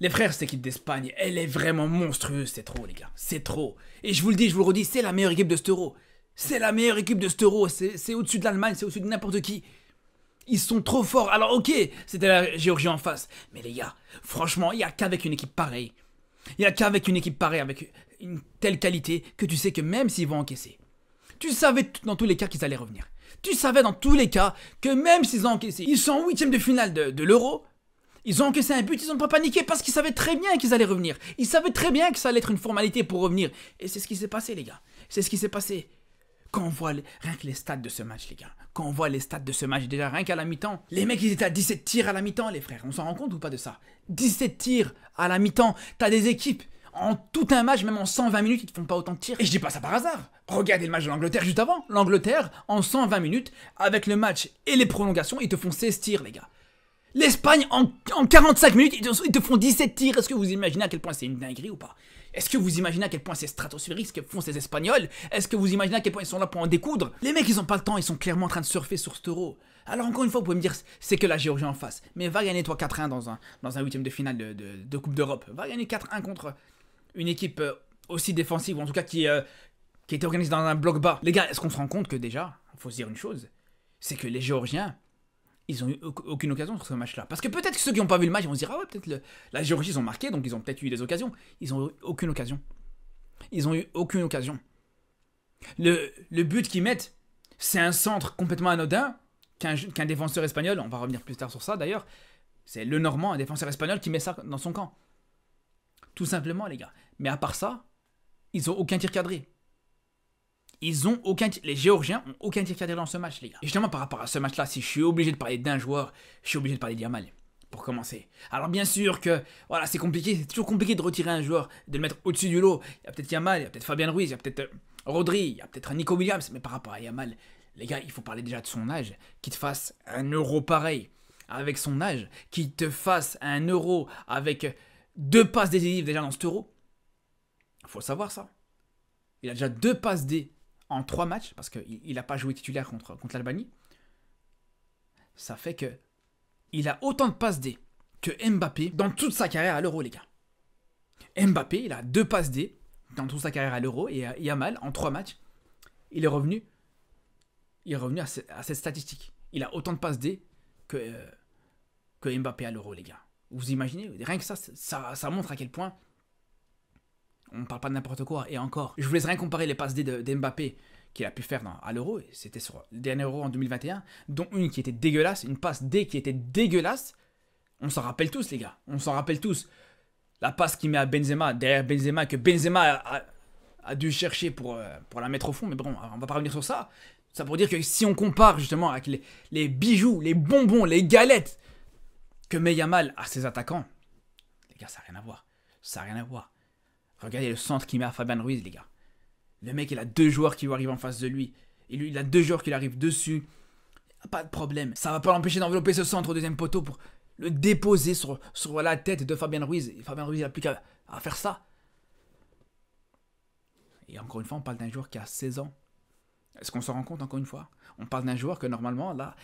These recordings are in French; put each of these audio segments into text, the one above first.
Les frères, cette équipe d'Espagne, elle est vraiment monstrueuse, c'est trop les gars, c'est trop. Et je vous le dis, je vous le redis, c'est la meilleure équipe de cet Euro. C'est la meilleure équipe de cet Euro, c'est au-dessus de l'Allemagne, c'est au-dessus de n'importe qui. Ils sont trop forts. Alors ok, c'était la Géorgie en face. Mais les gars, franchement, il n'y a qu'avec une équipe pareille. Il n'y a qu'avec une équipe pareille, avec une telle qualité, que tu sais que même s'ils vont encaisser, tu savais dans tous les cas qu'ils allaient revenir. Tu savais dans tous les cas que même s'ils ont encaissé, ils sont en 8e de finale de l'Euro, ils ont encaissé un but, ils n'ont pas paniqué parce qu'ils savaient très bien qu'ils allaient revenir. Ils savaient très bien que ça allait être une formalité pour revenir. Et c'est ce qui s'est passé les gars. C'est ce qui s'est passé. Quand on voit rien que les stats de ce match, les gars. Quand on voit les stats de ce match, déjà rien qu'à la mi-temps. Les mecs, ils étaient à 17 tirs à la mi-temps, les frères. On s'en rend compte ou pas de ça? 17 tirs à la mi-temps. T'as des équipes, en tout un match, même en 120 minutes, ils te font pas autant de tirs. Et je dis pas ça par hasard. Regardez le match de l'Angleterre juste avant. L'Angleterre, en 120 minutes, avec le match et les prolongations, ils te font 16 tirs, les gars. L'Espagne, en 45 minutes, ils te font 17 tirs. Est-ce que vous imaginez à quel point c'est une dinguerie ou pas? Est-ce que vous imaginez à quel point c'est stratosphérique ce que font ces Espagnols? Est-ce que vous imaginez à quel point ils sont là pour en découdre? Les mecs, ils ont pas le temps, ils sont clairement en train de surfer sur cet Euro. Alors encore une fois, vous pouvez me dire, c'est que la Géorgie en face. Mais va gagner toi 4-1 dans un 8e de finale de Coupe d'Europe. Va gagner 4-1 contre une équipe aussi défensive, ou en tout cas qui était organisée dans un bloc bas. Les gars, est-ce qu'on se rend compte que déjà, il faut se dire une chose, c'est que les Géorgiens, ils ont eu aucune occasion sur ce match-là. Parce que peut-être que ceux qui n'ont pas vu le match, ils vont se dire, ah ouais, peut-être la Géorgie, ils ont marqué, donc ils ont peut-être eu des occasions. Ils ont eu aucune occasion. Ils ont eu aucune occasion. Le but qu'ils mettent, c'est un centre complètement anodin, qu'un défenseur espagnol, on va revenir plus tard sur ça d'ailleurs, c'est le Normand, un défenseur espagnol qui met ça dans son camp. Tout simplement, les gars. Mais à part ça, ils ont aucun tir cadré. Les Géorgiens ont aucun tir cadré dans ce match, les gars. Et justement, par rapport à ce match-là, si je suis obligé de parler d'un joueur, je suis obligé de parler de Yamal, pour commencer. Alors bien sûr que, voilà, c'est compliqué, c'est toujours compliqué de retirer un joueur, de le mettre au-dessus du lot. Il y a peut-être Yamal, il y a peut-être Fabien Ruiz, il y a peut-être Rodri, il y a peut-être Nico Williams, mais par rapport à Yamal, les gars, il faut parler déjà de son âge, qu'il te fasse un Euro pareil, avec son âge, qu'il te fasse un Euro avec 2 passes décisives déjà dans cet Euro. Il faut savoir ça. Il a déjà 2 passes D en 3 matchs, parce qu'il n'a pas joué titulaire contre l'Albanie. Ça fait que il a autant de passes D que Mbappé dans toute sa carrière à l'Euro, les gars. Mbappé, il a 2 passes D dans toute sa carrière à l'Euro, et Yamal, en 3 matchs, il est revenu à cette statistique. Il a autant de passes D que Mbappé à l'Euro, les gars. Vous imaginez? Rien que ça montre à quel point on parle pas de n'importe quoi. Et encore, je vous laisse rien comparer les passes D de Mbappé qu'il a pu faire à l'Euro. C'était sur le dernier Euro en 2021, dont une qui était dégueulasse, une passe D qui était dégueulasse. On s'en rappelle tous, les gars. On s'en rappelle tous. La passe qu'il met à Benzema, derrière Benzema, que Benzema a dû chercher pour la mettre au fond. Mais bon, on va pas revenir sur ça. Ça pour dire que si on compare justement avec les bijoux, les bonbons, les galettes que met Yamal à ses attaquants, les gars, ça n'a rien à voir. Ça n'a rien à voir. Regardez le centre qu'il met à Fabien Ruiz, les gars. Le mec, il a 2 joueurs qui lui arrivent en face de lui. Et lui, il a 2 joueurs qui lui arrivent dessus. Pas de problème. Ça va pas l'empêcher d'envelopper ce centre au deuxième poteau pour le déposer sur la tête de Fabien Ruiz. Et Fabien Ruiz, il n'a plus qu'à faire ça. Et encore une fois, on parle d'un joueur qui a 16 ans. Est-ce qu'on s'en rend compte encore une fois? On parle d'un joueur que normalement, là,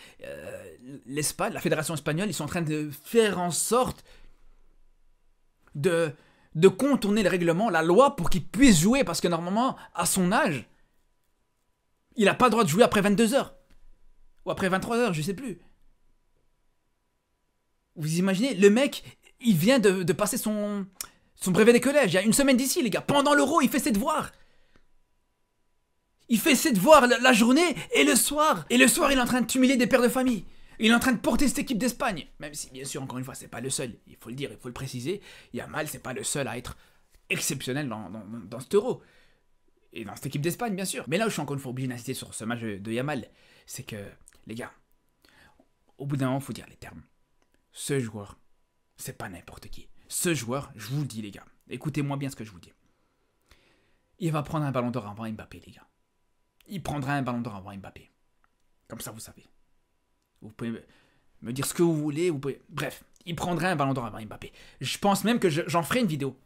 l'Espagne, la fédération espagnole, ils sont en train de faire en sorte de contourner le règlement, la loi, pour qu'il puisse jouer, parce que normalement, à son âge, il n'a pas le droit de jouer après 22h. Ou après 23h, je sais plus. Vous imaginez, le mec, il vient de passer son brevet des collèges, il y a une semaine d'ici, les gars. Pendant l'Euro, il fait ses devoirs. Il fait ses devoirs la journée et le soir. Et le soir, il est en train de tumiler des pères de famille. Il est en train de porter cette équipe d'Espagne. Même si, bien sûr, encore une fois, c'est pas le seul. Il faut le dire, il faut le préciser. Yamal, c'est pas le seul à être exceptionnel dans cet Euro. Et dans cette équipe d'Espagne, bien sûr. Mais là où je suis encore une fois obligé d'insister sur ce match de Yamal, c'est que, les gars, au bout d'un moment, il faut dire les termes. Ce joueur, c'est pas n'importe qui. Ce joueur, je vous le dis, les gars. Écoutez-moi bien ce que je vous dis. Il va prendre un ballon d'or avant Mbappé, les gars. Il prendra un ballon d'or avant Mbappé. Comme ça, vous savez. Vous pouvez me dire ce que vous voulez. Bref, il prendra un ballon d'or avant Mbappé. Je pense même que j'en ferai une vidéo.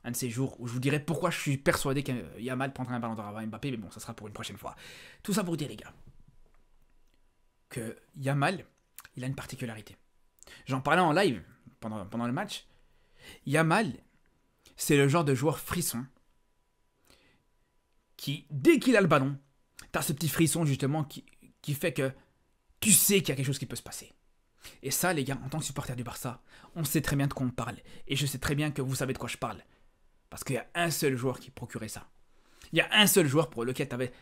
Un de ces jours où je vous dirai pourquoi je suis persuadé que Yamal prendra un ballon d'or avant Mbappé. Mais bon, ça sera pour une prochaine fois. Tout ça pour dire, les gars, que Yamal, il a une particularité. J'en parlais en live pendant le match. Yamal, c'est le genre de joueur frisson qui, dès qu'il a le ballon, t'as ce petit frisson justement qui fait que tu sais qu'il y a quelque chose qui peut se passer. Et ça, les gars, en tant que supporter du Barça, on sait très bien de quoi on parle. Et je sais très bien que vous savez de quoi je parle. Parce qu'il y a un seul joueur qui procurait ça. Il y a un seul joueur pour lequel tu avais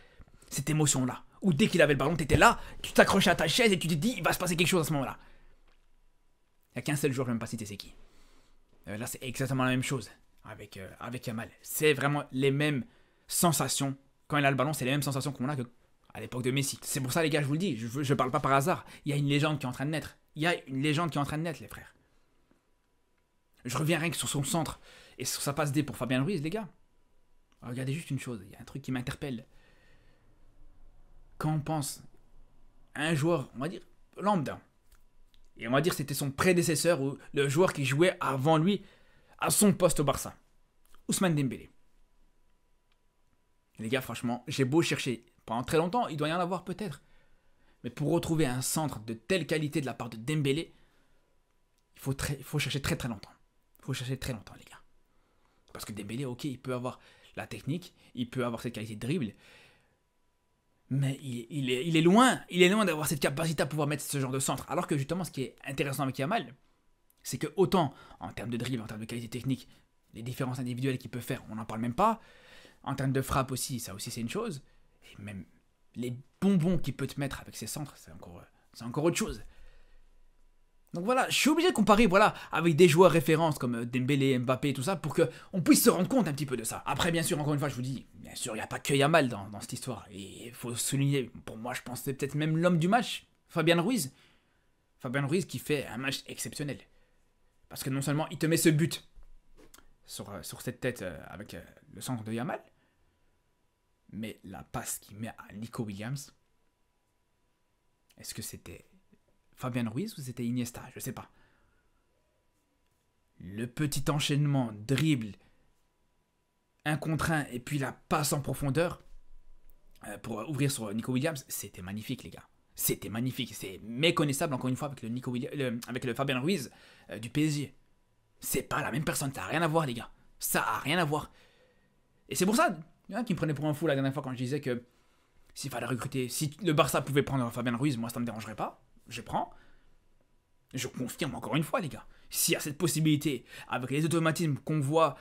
cette émotion-là. Où dès qu'il avait le ballon, tu étais là, tu t'accrochais à ta chaise et tu te dis, il va se passer quelque chose à ce moment-là. Il n'y a qu'un seul joueur, je ne vais même pas citer c'est qui. Là, c'est exactement la même chose avec Yamal. C'est vraiment les mêmes sensations. Quand il a le ballon, c'est les mêmes sensations qu'on a à l'époque de Messi. C'est pour ça, les gars, je vous le dis, je ne parle pas par hasard. Il y a une légende qui est en train de naître. Il y a une légende qui est en train de naître, les frères. Je reviens rien que sur son centre et sur sa passe D pour Fabien Ruiz, les gars. Regardez juste une chose, il y a un truc qui m'interpelle. Quand on pense à un joueur, on va dire, lambda, et on va dire que c'était son prédécesseur ou le joueur qui jouait avant lui à son poste au Barça, Ousmane Dembélé. Les gars, franchement, j'ai beau chercher pendant très longtemps, il doit y en avoir peut-être. Mais pour retrouver un centre de telle qualité de la part de Dembélé, il faut chercher très très longtemps. Il faut chercher très longtemps, les gars. Parce que Dembélé, ok, il peut avoir la technique, il peut avoir cette qualité de dribble, mais il est loin d'avoir cette capacité à pouvoir mettre ce genre de centre. Alors que justement, ce qui est intéressant avec Yamal, c'est que autant en termes de dribble, en termes de qualité technique, les différences individuelles qu'il peut faire, on n'en parle même pas. En termes de frappe aussi, ça aussi c'est une chose. Et même les bonbons qu'il peut te mettre avec ses centres, c'est encore autre chose. Donc voilà, je suis obligé de comparer avec des joueurs références comme Dembélé, Mbappé, tout ça, pour qu'on puisse se rendre compte un petit peu de ça. Après, bien sûr, encore une fois, je vous dis, bien sûr, il n'y a pas que Yamal dans cette histoire. Et il faut souligner, pour moi, je pense que c'est peut-être même l'homme du match, Fabien Ruiz. Fabien Ruiz qui fait un match exceptionnel. Parce que non seulement il te met ce but sur cette tête avec le centre de Yamal, mais la passe qu'il met à Nico Williams, est-ce que c'était Fabien Ruiz ou c'était Iniesta? Je sais pas. Le petit enchaînement, dribble, un contre un, et puis la passe en profondeur pour ouvrir sur Nico Williams, c'était magnifique, les gars. C'était magnifique. C'est méconnaissable, encore une fois, avec avec le Fabien Ruiz du PSG. C'est pas la même personne, ça a rien à voir, les gars. Ça a rien à voir. Et c'est pour ça, il y en a qui me prenaient pour un fou la dernière fois quand je disais que s'il fallait recruter, si le Barça pouvait prendre Fabien Ruiz, moi ça me dérangerait pas. Je prends. Je confirme encore une fois, les gars. S'il y a cette possibilité, avec les automatismes qu'on voit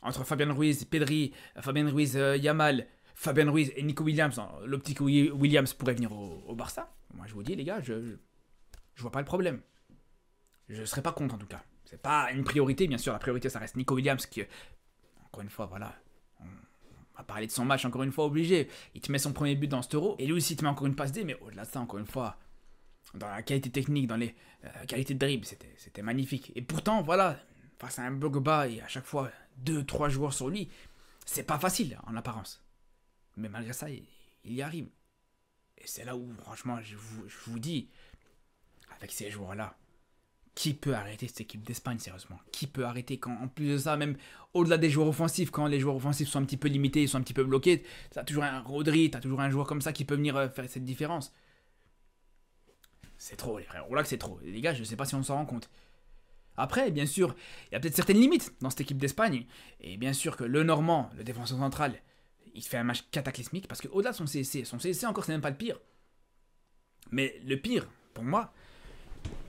entre Fabien Ruiz, Pedri, Fabien Ruiz, Yamal, Fabien Ruiz et Nico Williams, l'optique Williams pourrait venir au Barça. Moi je vous dis, les gars, je vois pas le problème. Je serais pas contre en tout cas. C'est pas une priorité, bien sûr. La priorité, ça reste Nico Williams qui, encore une fois, voilà. On va parler de son match, encore une fois, obligé. Il te met son premier but dans cet Euro. Et lui aussi, il te met encore une passe D. Mais au-delà de ça, encore une fois, dans la qualité technique, dans les qualités de dribble, c'était magnifique. Et pourtant, voilà, face à un Pogba et à chaque fois 2-3 joueurs sur lui, c'est pas facile en apparence. Mais malgré ça, il y arrive. Et c'est là où, franchement, je vous dis, avec ces joueurs-là, qui peut arrêter cette équipe d'Espagne, sérieusement? Qui peut arrêter quand, en plus de ça, même au-delà des joueurs offensifs, quand les joueurs offensifs sont un petit peu limités, ils sont un petit peu bloqués, t'as toujours un Rodri, t'as toujours un joueur comme ça qui peut venir faire cette différence. C'est trop, les frères. Oh là que c'est trop. Les gars, je sais pas si on s'en rend compte. Après, bien sûr, il y a peut-être certaines limites dans cette équipe d'Espagne. Et bien sûr que le Normand, le défenseur central, il fait un match cataclysmique parce qu'au-delà de son CSC encore, c'est même pas le pire. Mais le pire, pour moi,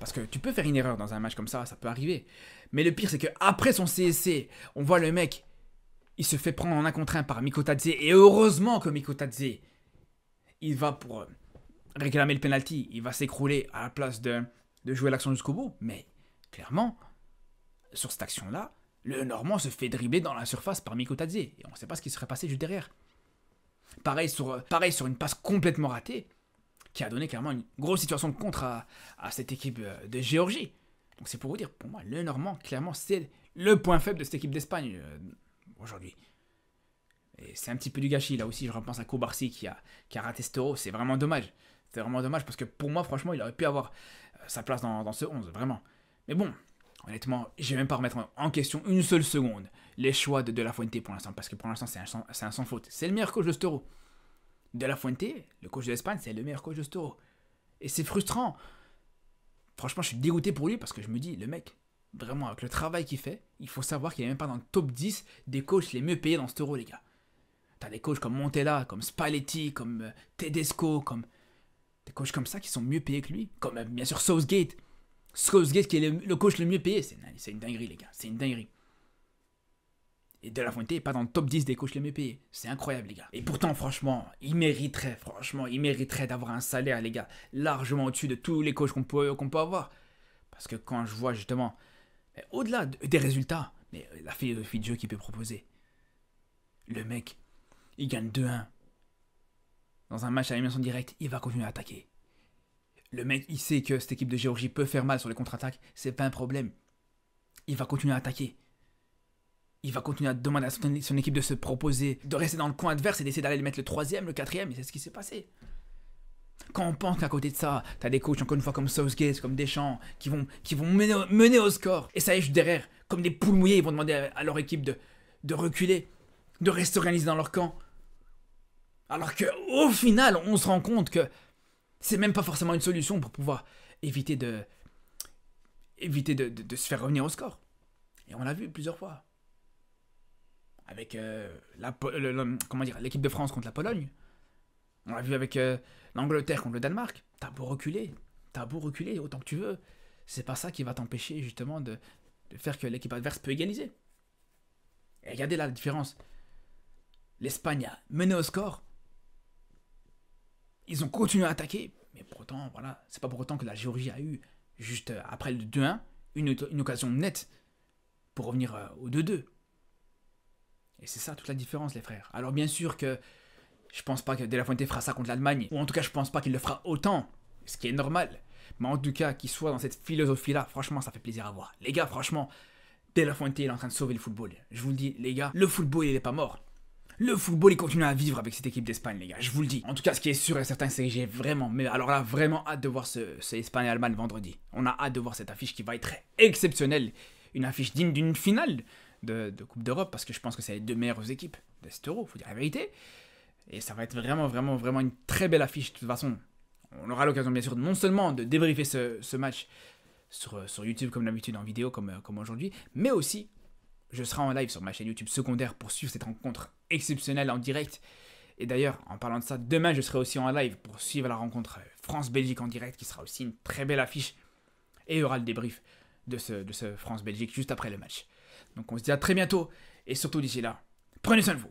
parce que tu peux faire une erreur dans un match comme ça peut arriver. Mais le pire, c'est qu'après son CSC, on voit le mec, il se fait prendre en un contre un par Mikotadze. Et heureusement que Mikotadze, il va pour réclamer le penalty, il va s'écrouler à la place de jouer l'action jusqu'au bout. Mais clairement, sur cette action-là, le Normand se fait dribbler dans la surface par Mikotadze. Et on ne sait pas ce qui serait passé juste derrière. Pareil sur une passe complètement ratée, qui a donné clairement une grosse situation de contre à cette équipe de Géorgie. Donc c'est pour vous dire, pour moi, le Normand, clairement, c'est le point faible de cette équipe d'Espagne aujourd'hui. Et c'est un petit peu du gâchis, là aussi, je repense à Kobarsi qui a raté cet Euro, c'est vraiment dommage. C'est vraiment dommage, parce que pour moi, franchement, il aurait pu avoir sa place dans ce 11, vraiment. Mais bon, honnêtement, je vais même pas remettre en question une seule seconde les choix de La Fuente pour l'instant, parce que pour l'instant, c'est un sans faute. C'est le meilleur coach de cet Euro. De La Fuente, le coach de l'Espagne, c'est le meilleur coach de cet Euro. Et c'est frustrant. Franchement, je suis dégoûté pour lui parce que je me dis, le mec, Vraiment, avec le travail qu'il fait, il faut savoir qu'il n'est même pas dans le top 10 des coachs les mieux payés dans cet euro, les gars. T'as des coachs comme Montella, comme Spalletti, comme Tedesco, comme des coachs comme ça qui sont mieux payés que lui. Comme bien sûr Southgate. Southgate qui est le coach le mieux payé. C'est une dinguerie, les gars. C'est une dinguerie. Et De La Fuente n'est pas dans le top 10 des coachs les mieux payés. C'est incroyable, les gars. Et pourtant, franchement, il mériterait d'avoir un salaire, les gars, largement au-dessus de tous les coachs qu'on peut avoir. Parce que quand je vois justement, au-delà des résultats, mais la philosophie de jeu qu'il peut proposer, le mec, il gagne 2-1. Dans un match à élimination directe, il va continuer à attaquer. Le mec, il sait que cette équipe de Géorgie peut faire mal sur les contre-attaques, c'est pas un problème. Il va continuer à attaquer. Il va continuer à demander à son équipe de se proposer, de rester dans le coin adverse et d'essayer d'aller mettre le 3e, le 4e, et c'est ce qui s'est passé. Quand on pense qu'à côté de ça, t'as des coachs encore une fois comme Southgate, comme Deschamps, qui vont mener au score, et ça y est, juste derrière, comme des poules mouillées, ils vont demander à leur équipe de reculer, de rester organisés dans leur camp. Alors qu'au final, on se rend compte que c'est même pas forcément une solution pour pouvoir éviter de se faire revenir au score. Et on l'a vu plusieurs fois. Avec l'équipe de France contre la Pologne. On l'a vu avec l'Angleterre contre le Danemark. T'as beau reculer autant que tu veux. C'est pas ça qui va t'empêcher justement de faire que l'équipe adverse peut égaliser. Et regardez là la différence. L'Espagne a mené au score. Ils ont continué à attaquer. Mais pourtant, voilà, c'est pas pour autant que la Géorgie a eu, juste après le 2-1, une occasion nette pour revenir au 2-2. Et c'est ça toute la différence, les frères. Alors bien sûr que je pense pas que De La Fuente fera ça contre l'Allemagne, ou en tout cas je pense pas qu'il le fera autant, ce qui est normal. Mais en tout cas, qu'il soit dans cette philosophie-là, franchement, ça fait plaisir à voir. Les gars, franchement, De La Fuente il est en train de sauver le football. Je vous le dis, les gars, le football il est pas mort. Le football il continue à vivre avec cette équipe d'Espagne, les gars, je vous le dis. En tout cas, ce qui est sûr et certain, c'est que j'ai vraiment, mais alors là, vraiment hâte de voir ce Espagne-Allemagne vendredi. On a hâte de voir cette affiche qui va être exceptionnelle. Une affiche digne d'une finale de Coupe d'Europe, parce que je pense que c'est les deux meilleures équipes de cet Euro, faut dire la vérité. Et ça va être vraiment une très belle affiche. De toute façon, on aura l'occasion bien sûr non seulement de débriefer ce match sur YouTube comme d'habitude en vidéo comme aujourd'hui, mais aussi je serai en live sur ma chaîne YouTube secondaire pour suivre cette rencontre exceptionnelle en direct. Et d'ailleurs, en parlant de ça, demain je serai aussi en live pour suivre la rencontre France-Belgique en direct, qui sera aussi une très belle affiche. Et il y aura le débrief de ce France-Belgique juste après le match. Donc on se dit à très bientôt, et surtout d'ici là, prenez soin de vous.